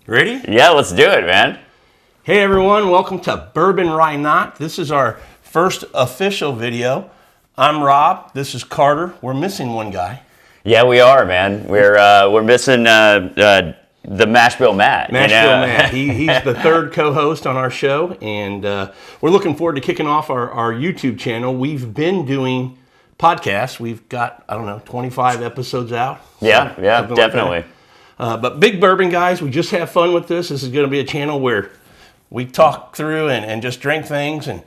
Ready? Yeah, let's do it, man. Hey everyone, welcome to Bourbon Rye Not. This is our first official video. I'm Rob, this is Carter. We're missing one guy. Yeah, we are, man. We're missing the Mashbill Matt. Matt. He's the third co-host on our show, and we're looking forward to kicking off our YouTube channel. We've been doing podcasts. We've got, 25 episodes out. Yeah, definitely. But big bourbon guys, we just have fun with this. This is going to be a channel where we talk through and just drink things and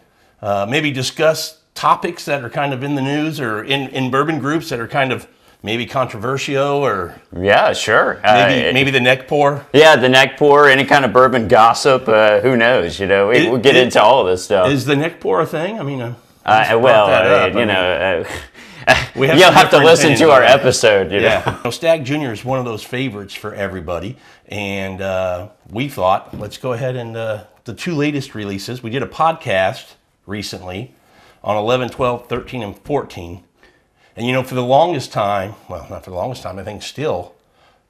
maybe discuss topics that are kind of in the news or in bourbon groups that are kind of maybe controversial or... Yeah, sure. Maybe the neck pour. Yeah, the neck pour, any kind of bourbon gossip, who knows, we'll get into all of this stuff. Is the neck pour a thing? You'll have to listen to our episode. Yeah. Stagg Jr. is one of those favorites for everybody. And we thought, let's go ahead and the two latest releases. We did a podcast recently on 11, 12, 13, and 14. And for the longest time, well, not for the longest time, I think still,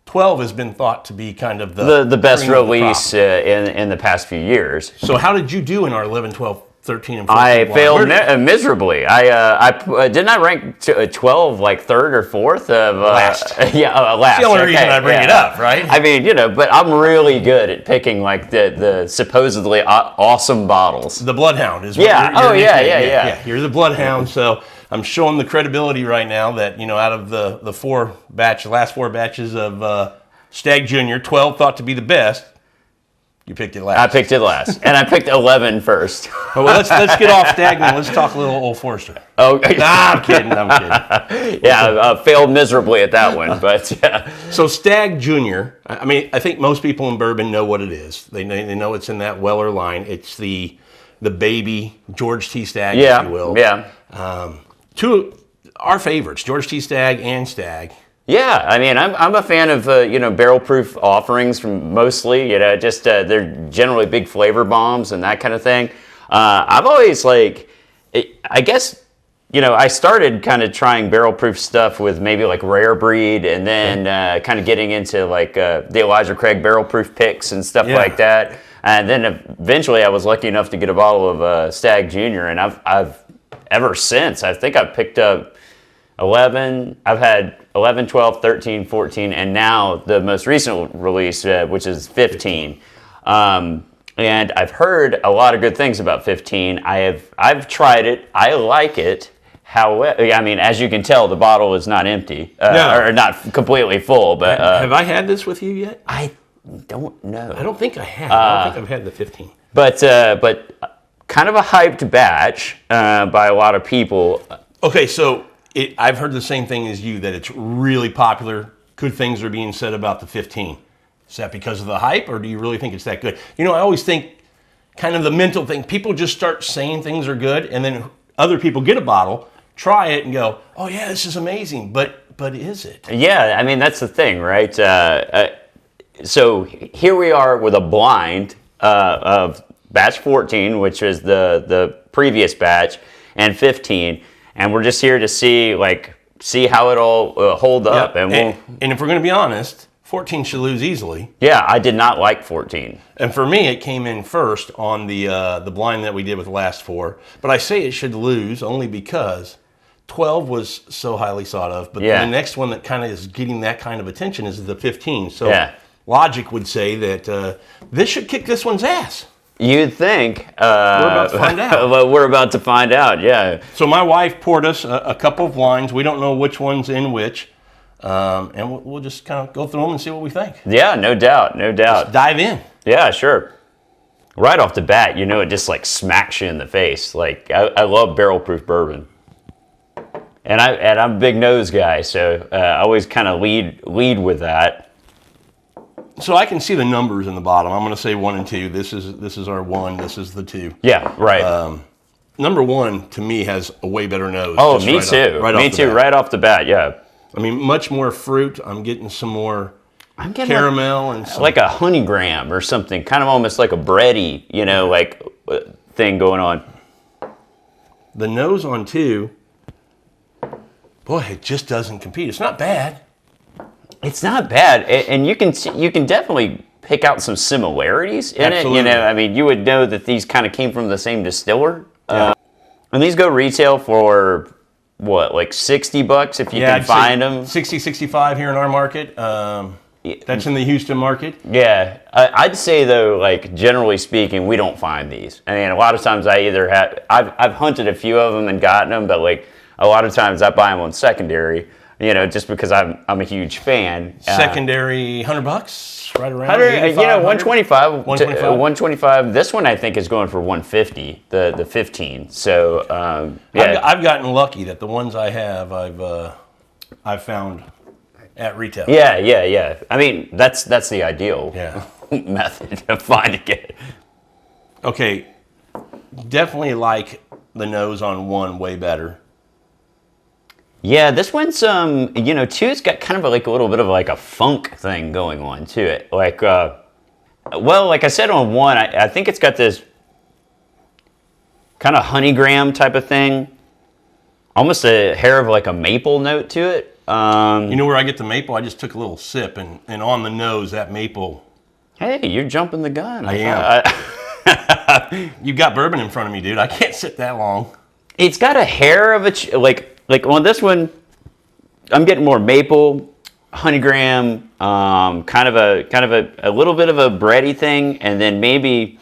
12 has been thought to be kind of the best release in the past few years. So how did you do in our 11, 12, 13, and 14? I failed miserably. Didn't I rank 12 like third or fourth of last? Last. That's the only reason I bring it up, right? But I'm really good at picking like the supposedly awesome bottles. The Bloodhound is yeah. You're the Bloodhound, so I'm showing the credibility right now that out of the last four batches of Stagg Jr., 12 thought to be the best. You picked it last. I picked it last, and I picked 11 first. Well, let's get off Stagg and let's talk a little Old Forester. Oh, nah, I'm kidding. Yeah, failed miserably at that one, but yeah. So Stagg Jr. I think most people in bourbon know what it is. They know it's in that Weller line. It's the baby George T. Stagg, if you will. Yeah. Two our favorites, George T. Stagg and Stagg. Yeah, I'm a fan of barrel proof offerings from mostly. They're generally big flavor bombs and that kind of thing. I've always I started kind of trying barrel proof stuff with maybe like Rare Breed, and then kind of getting into the Elijah Craig barrel proof picks and stuff like that. And then eventually I was lucky enough to get a bottle of Stagg Jr. And I've ever since, I think I've picked up 11, I've had 11, 12, 13, 14, and now the most recent release, which is 15. And I've heard a lot of good things about 15. I've tried it. I like it. However, as you can tell, the bottle is not empty, or not completely full. But have I had this with you yet? I don't know. I don't think I have. I don't think I've had the 15. But kind of a hyped batch by a lot of people. Okay, so I've heard the same thing as you, that it's really popular. Good things are being said about the 15. Is that because of the hype, or do you really think it's that good? I always think kind of the mental thing. People just start saying things are good, and then other people get a bottle, try it, and go, oh yeah, this is amazing. But is it? Yeah, that's the thing, right? So here we are with a blind of batch 14, which is the previous batch, and 15. And we're just here to see how it all hold up. And if we're going to be honest, 14 should lose easily. Yeah, I did not like 14. And for me, it came in first on the blind that we did with the last four. But I say it should lose only because 12 was so highly thought of. But the next one that kind of is getting that kind of attention is the 15. So logic would say that this should kick this one's ass. You'd think. We're about to find out. Well, we're about to find out, yeah. So my wife poured us a couple of wines. We don't know which one's in which. And we'll just kind of go through them and see what we think. Yeah, no doubt. Just dive in. Yeah, sure. Right off the bat, it just smacks you in the face. I love barrel proof bourbon. And I'm a big nose guy, so I always kind of lead with that. So I can see the numbers in the bottom. I'm going to say 1 and 2. This is our 1. This is the 2. Yeah, right. Number 1 to me has a way better nose. Oh, me too. Me too. Right off the bat. Yeah. Much more fruit. I'm getting some more caramel and like a honeygram or something. Kind of almost like a bready, thing going on. The nose on 2. Boy, it just doesn't compete. It's not bad. It's not bad, and you can definitely pick out some similarities in Absolutely. it. You know, I mean, you would know that these kind of came from the same distiller. Yeah. And these go retail for what, like $60 if you can I'd say find them. 60, 65 here in our market. That's in the Houston market. Yeah, I'd say though, like generally speaking, we don't find these. I mean, a lot of times I've hunted a few of them and gotten them, but like a lot of times I buy them on secondary. You know, just because I'm a huge fan. Secondary, $100, right around. 125. 125. 125. This one I think is going for 150. The 15. So yeah, I've gotten lucky that the ones I have, I've found at retail. yeah. I mean, that's the ideal Yeah. method of finding it. Okay, definitely like the nose on one way better. Yeah, this one's two's got kind of like a little bit of like a funk thing going on to it. Like, well, like I said on one, I think it's got this kind of honeygram type of thing, almost a hair of like a maple note to it. You know where I get the maple? I just took a little sip, and on the nose, that maple. Hey, you're jumping the gun. I am. You've got bourbon in front of me, dude. I can't sit that long. It's got a hair of a like on this one, I'm getting more maple, honeygram, kind of a little bit of a bready thing, and then maybe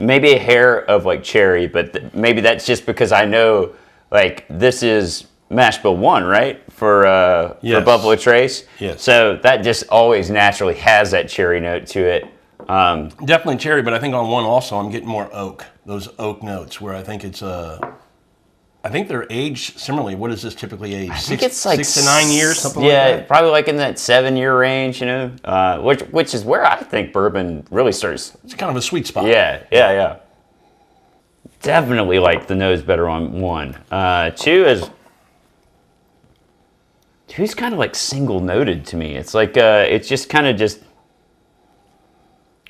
a hair of like cherry. But maybe that's just because I know like this is mash bill 1, right? For Yes. Buffalo Trace. Yes. So that just always naturally has that cherry note to it. Definitely cherry, but I think on one also I'm getting more oak. Those oak notes where I think it's I think they're aged similarly. What is this typically aged? I think it's like 6 to 9 years, something yeah, like that. probably like in that 7-year range, you know, which is where I think bourbon really starts. It's kind of a sweet spot. Yeah. Definitely like the nose better on one. Two's kind of like single noted to me. It's like it's just kind of just.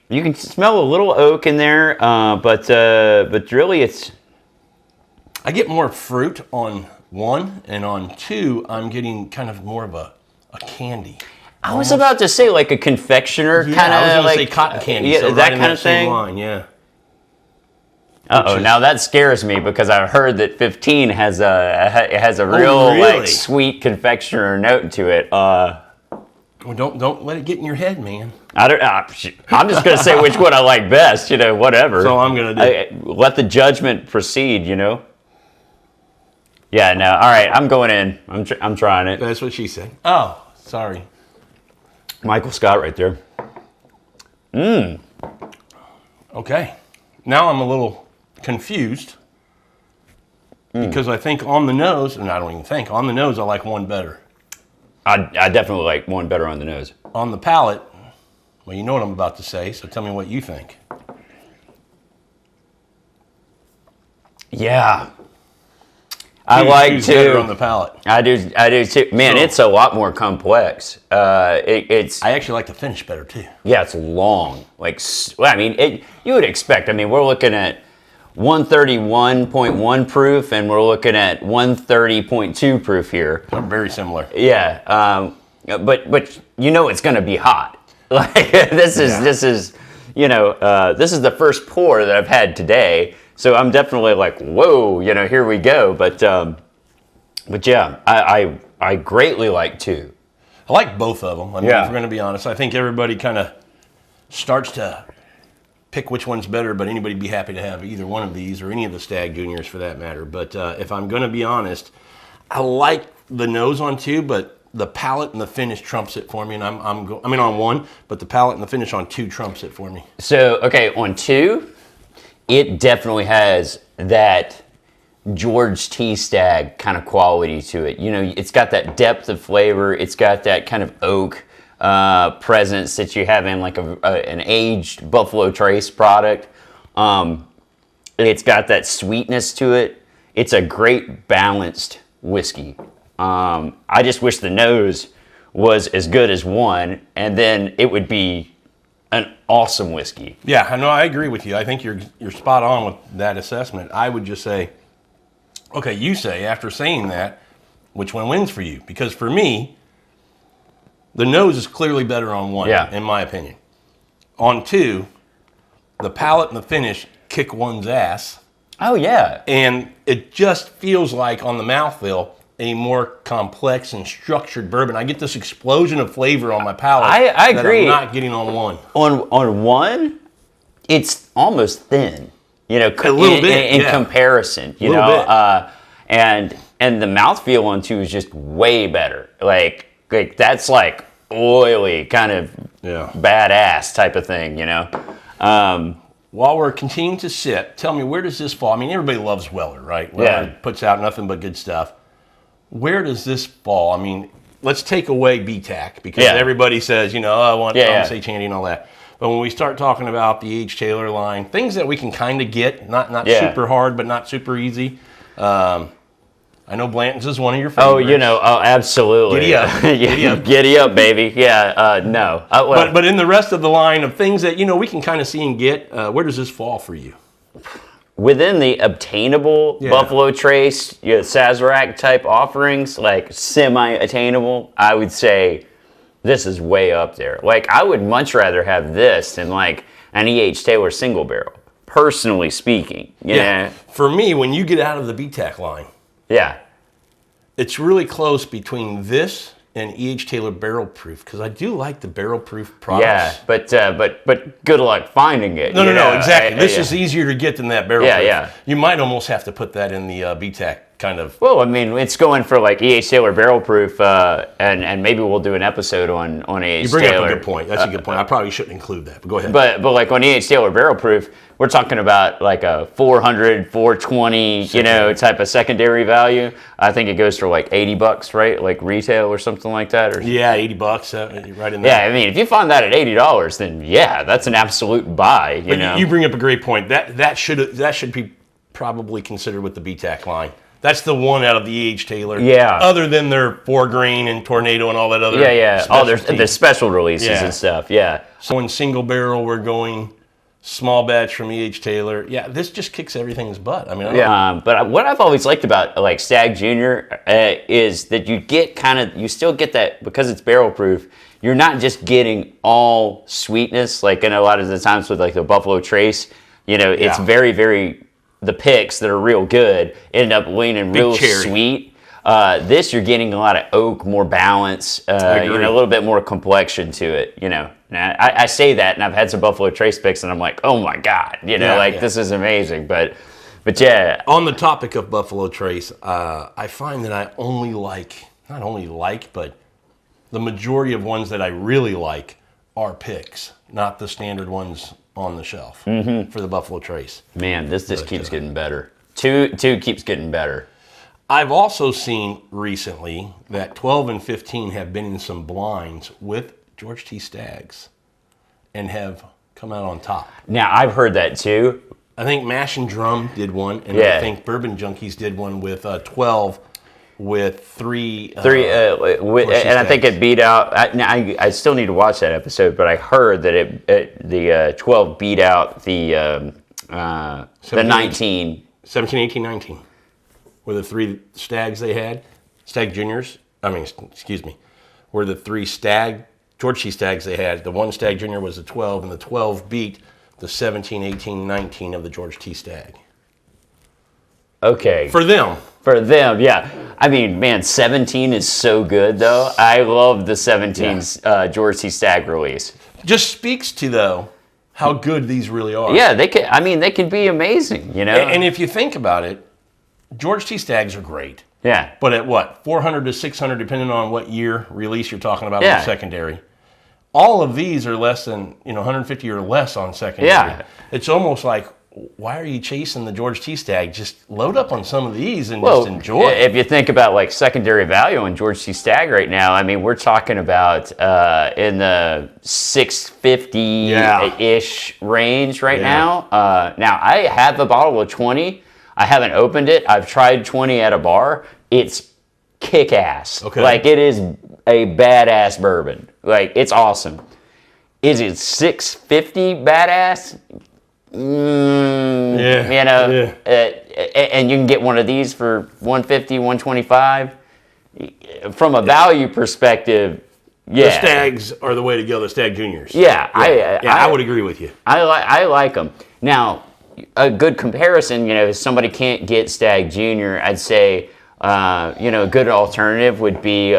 You can smell a little oak in there, but really it's. I get more fruit on one, and on two, I'm getting kind of more of a candy. I was about to say like a confectioner kind I was of gonna like say cotton candy. yeah, so that right in kind of same thing. line, yeah. Uh-oh, now that scares me because I've heard that 15 has a real really? like sweet confectioner note to it. Well, don't let it get in your head, man. I'm just gonna say which one I like best. You know, whatever. That's all I'm gonna do. Let the judgment proceed. You know. Yeah. No. All right. I'm going in. I'm trying it. That's what she said. Oh, sorry. Michael Scott right there. Okay. Now I'm a little confused because I think on the nose, and I don't even think, on the nose I like one better. I definitely like one better on the nose. On the palate, well, you know what I'm about to say, so tell me what you think. Yeah. I like Who's better on to. the palate. I do too. Man, So- it's a lot more complex. It's I actually like the finish better too. yeah, it's long. Like I mean, you would expect. I mean, we're looking at 131.1 proof, and we're looking at 130.2 proof here. They're very similar. Yeah, but you know it's going to be hot. Like this is this is the first pour that I've had today, so I'm definitely like, whoa, here we go. But yeah, I greatly like two. I like both of them. I mean, Yeah. if we're going to be honest, I think everybody kind of starts to pick which one's better, but anybody would be happy to have either one of these or any of the Stagg Juniors for that matter. But if I'm going to be honest, I like the nose on two, but the palate and the finish trumps it for me. And I mean on one, but the palate and the finish on two trumps it for me. So okay, on two, it definitely has that George T. Stagg kind of quality to it. It's got that depth of flavor. It's got that kind of oak presence that you have in like an aged Buffalo Trace product. It's got that sweetness to it. It's a great balanced whiskey. I just wish the nose was as good as one, and then it would be an awesome whiskey. Yeah, I know. I agree with you. I think you're spot on with that assessment. I would just say, okay, you say after saying that, which one wins for you? Because for me, the nose is clearly better on one, Yeah. in my opinion. On 2, the palate and the finish kick one's ass. Oh, yeah. And it just feels like on the mouthfeel a more complex and structured bourbon. I get this explosion of flavor on my palate. I that agree. I'm not getting on 1. On 1, it's almost thin. You know, A little bit in comparison. You know, and the mouthfeel on 2 is just way better. Like that's like oily kind of badass type of thing. You know. While we're continuing to sip, tell me, where does this fall? I mean, everybody loves Weller, right? Weller puts out nothing but good stuff. Where does this fall? I mean, let's take away BTAC, because everybody says, you know, I want Say Chandy and all that. But when we start talking about the H. Taylor line, things that we can kind of get, not super hard, but not super easy. I know Blanton's is one of your favorites. Oh, you know, absolutely. Giddy up. Giddy up. Giddy up, baby. Yeah, no. But in the rest of the line of things that, you know, we can kind of see and get, where does this fall for you? Within the obtainable Buffalo Trace, Sazerac type offerings, like semi-attainable, I would say this is way up there. Like, I would much rather have this than like an E.H. Taylor single barrel, personally speaking. Yeah. For me, when you get out of the BTAC line, it's really close between this and E.H. Taylor barrel proof, because I do like the barrel proof products. Yeah, but good luck finding it. No, exactly. This is easier to get than that barrel proof. Yeah. You might almost have to put that in the BTAC kind of. Well, I mean, it's going for like E.H. Taylor barrel proof, and maybe we'll do an episode on E.H. Taylor. You bring up a good point. That's a good point. I probably shouldn't include that, but go ahead. But like on E.H. Taylor barrel proof, we're talking about like a 400, 420, you know, type of secondary value. I think it goes for like $80, right? Like retail or something like that. Or yeah, $80, right in there. Yeah, I mean, if you find that at $80, then that's an absolute buy. You know, you bring up a great point. That should be probably considered with the BTAC line. That's the one out of the E.H. Taylor. Yeah. Other than their 4 grain and Tornado and all that other. Oh, there's the special releases and stuff. Yeah. So in single barrel, we're going small batch from E.H. Taylor. Yeah, this just kicks everything's butt. I mean, but what I've always liked about like Stagg Jr. Is that you still get that, because it's barrel proof. You're not just getting all sweetness, like in a lot of the times with like the Buffalo Trace. You know, it's very, very, the picks that are real good end up leaning real sweet. This, you're getting a lot of oak, more balance, you know, a little bit more complexion to it, you know. Now, I say that, and I've had some Buffalo Trace picks, and I'm like, oh my God, you know, this is amazing. But yeah. On the topic of Buffalo Trace, I find that I not only like, but the majority of ones that I really like are picks, not the standard ones on the shelf for the Buffalo Trace. Man, this keeps getting better. Two keeps getting better. I've also seen recently that 12 and 15 have been in some blinds with George T. Staggs and have come out on top. Now, I've heard that too. I think Mash and Drum did one, and I think Bourbon Junkies did one with 12 with three. And I think it beat out. I still need to watch that episode, but I heard that the 12 beat out the 19. 17, 18, 19 were the 3 Staggs they had. Stagg Juniors. Were the 3 George T. Staggs they had. The 1 Stagg Junior was the 12, and the 12 beat the 17, 18, 19 of the George T. Stagg. Okay. For them, yeah. I mean, man, 17 is so good, though. I love the 17's George T. Stagg release. Just speaks to, though, how good these really are. Yeah, they can be amazing, you know? And if you think about it, George T. Staggs are great. Yeah. But at what, 400 to 600, depending on what year release you're talking about on secondary. All of these are less than 150 or less on secondary. Yeah. It's almost like, why are you chasing the George T. Stagg? Just load up on some of these and just enjoy. If you think about like secondary value on George T. Stagg right now, I mean, we're talking about in the $650-ish range right now. Now, I have a bottle of 20. I haven't opened it. I've tried 20 at a bar. It's kick-ass. Okay. Like, it is a badass bourbon. Like, it's awesome. Is it $650 badass? You know, and you can get one of these for $150, $125. From a value perspective, the Stags are the way to go. The Stagg Juniors. Yeah, I would agree with you. I like them. Now, a good comparison, if somebody can't get Stagg Junior, I'd say, a good alternative would be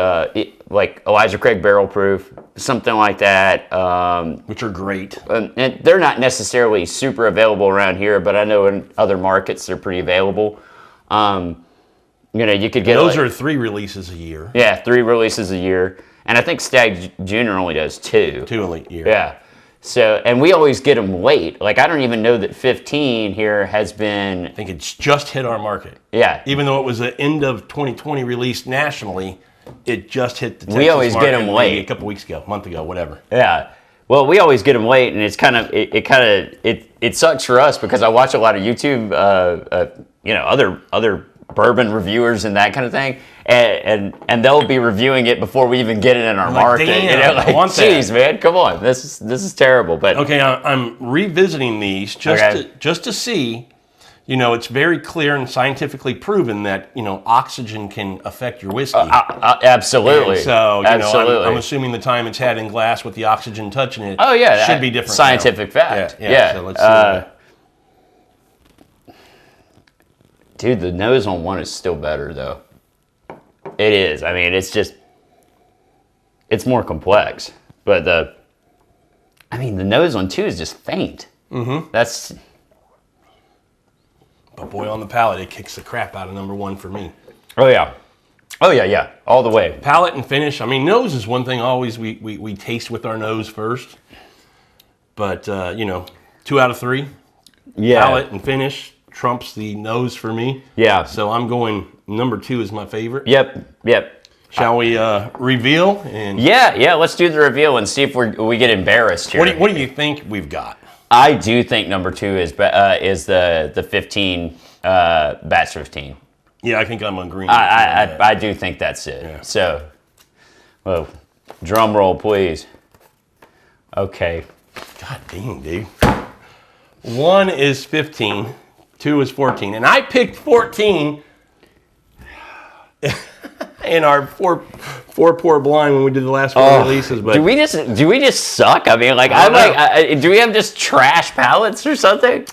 like Elijah Craig Barrel Proof, something like that. Which are great. And they're not necessarily super available around here, but I know in other markets they're pretty available. You could get those are 3 releases a year. Yeah, 3 releases a year, and I think Stagg Junior only does 2. 2 a year. Yeah. So, and we always get them late. Like, I don't even know that 15 here has been. I think it's just hit our market. Yeah. Even though it was the end of 2020 released nationally, it just hit the Texas we always market get them late. maybe a couple weeks ago, a month ago, whatever. Yeah. Well, we always get them late, and it's kind of it sucks for us because I watch a lot of YouTube, other bourbon reviewers and that kind of thing, and they'll be reviewing it before we even get it in our market. Damn, I want geez, man, come on, this is terrible. But okay, I'm revisiting these just to see. It's very clear and scientifically proven that oxygen can affect your whiskey. Absolutely. And so absolutely. I'm assuming the time it's had in glass with the oxygen touching it. Oh yeah, should be different. Scientific fact. Yeah. So let's see. Dude, the nose on one is still better though. It is. I mean, it's more complex, but the nose on 2 is just faint. Mm-hmm. But boy, on the palate, it kicks the crap out of number 1 for me. Oh yeah, all the way. Palate and finish. I mean, nose is one thing always we taste with our nose first. But 2 out of 3. Yeah. Palate and finish trumps the nose for me. Yeah. So I'm going number 2 is my favorite. Yep. Shall we reveal? And yeah. Let's do the reveal and see if we get embarrassed here. What do you think we've got? I do think number 2 is the 15 batch 15. Yeah, I think I'm agreeing. I do think that's it. Yeah. So, well, drum roll, please. Okay. God dang, dude. 1 is 15, 2 is 14, and I picked 14 in our four pour blind when we did the last 4 releases. But do we just suck? I mean, do we have just trash palates or something?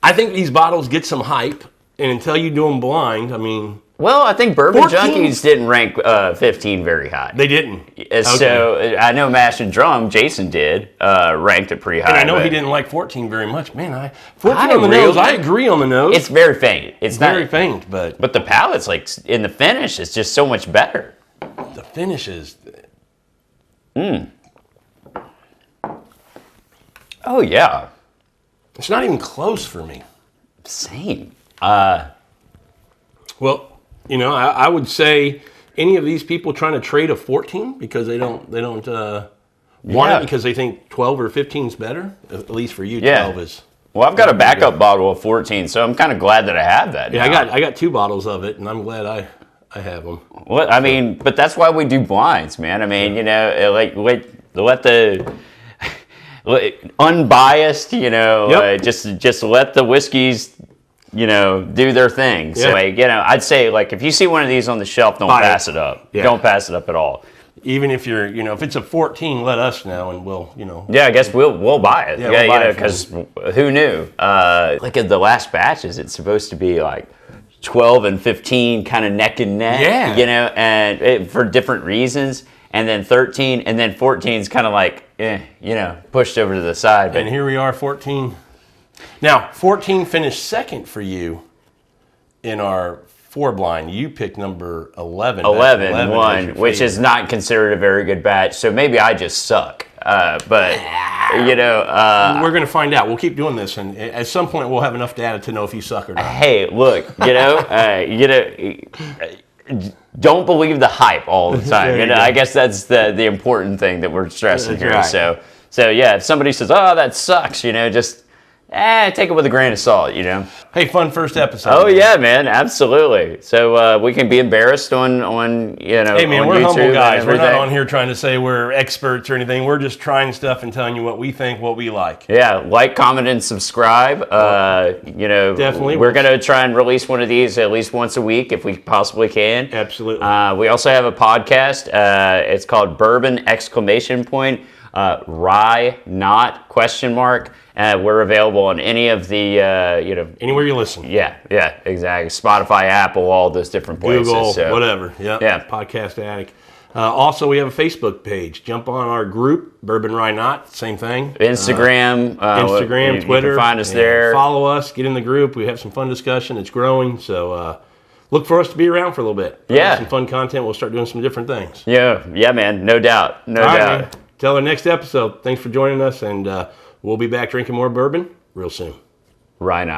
I think these bottles get some hype, and until you do them blind, I mean. Well, I think Bourbon 14? Junkies didn't rank 15 very high. They didn't. So I know Mash and Drum, Jason did, ranked it pretty high. And I know he didn't like 14 very much. Man, 14 on the nose, I agree on the nose. It's very faint. It's very faint, but the palate's like in the finish, it's just so much better. The finish is. Oh yeah. It's not even close for me. Same. Well, I would say any of these people trying to trade a 14 because they don't want it because they think 12 or 15 is better. At least for you, 12 is. Well, I've got a backup bottle of 14, so I'm kind of glad that I have that. Yeah, now. I got 2 bottles of it, and I'm glad I have them. Well, I mean, but that's why we do blinds, man. I mean, let the unbiased, just let the whiskeys, do their thing. So, I'd say, if you see one of these on the shelf, don't pass it up. Yeah. Don't pass it up at all. Even if you're, if it's a 14, let us know, and we'll, Yeah, I guess we'll buy it. Yeah, because who knew? At the last batches, it's supposed to be 12 and 15 kind of neck and neck. Yeah. And for different reasons. And then 13, and then 14 is kind of pushed over to the side. But and here we are, 14. Now, 14 finished second for you in our 4 blind. You picked number 11. 11 won, which is not considered a very good batch. So maybe I just suck. But we're going to find out. We'll keep doing this, and at some point we'll have enough data to know if you suck or not. Hey, look, don't believe the hype all the time. I guess that's the important thing that we're stressing here. Right. So yeah, if somebody says, "Oh, that sucks," take it with a grain of salt, Hey, fun first episode. Oh yeah, man, absolutely. So we can be embarrassed on Hey man, on we're YouTube humble guys. and We're not everything. on here trying to say we're experts or anything. We're just trying stuff and telling you what we think, what we like. Yeah, like, comment, and subscribe. Definitely. We're going to try and release one of these at least once a week if we possibly can. Absolutely. We also have a podcast. It's called Bourbon ! Rye not ? We're available on any of the Anywhere you listen. Yeah, exactly. Spotify, Apple, all those different places. Google, so. whatever. Yep. Yeah. Podcast Addict. Also, we have a Facebook page. Jump on our group, Bourbon Rye Not. Same thing. Instagram, Instagram, You Twitter. can find us and there. Follow us. Get in the group. We have some fun discussion. It's growing. So look for us to be around for a little bit. Yeah. Some fun content. We'll start doing some different things. Yeah, man. No doubt. No All right, doubt. man. Till our next episode. Thanks for joining us. And we'll be back drinking more bourbon real soon. Rye not.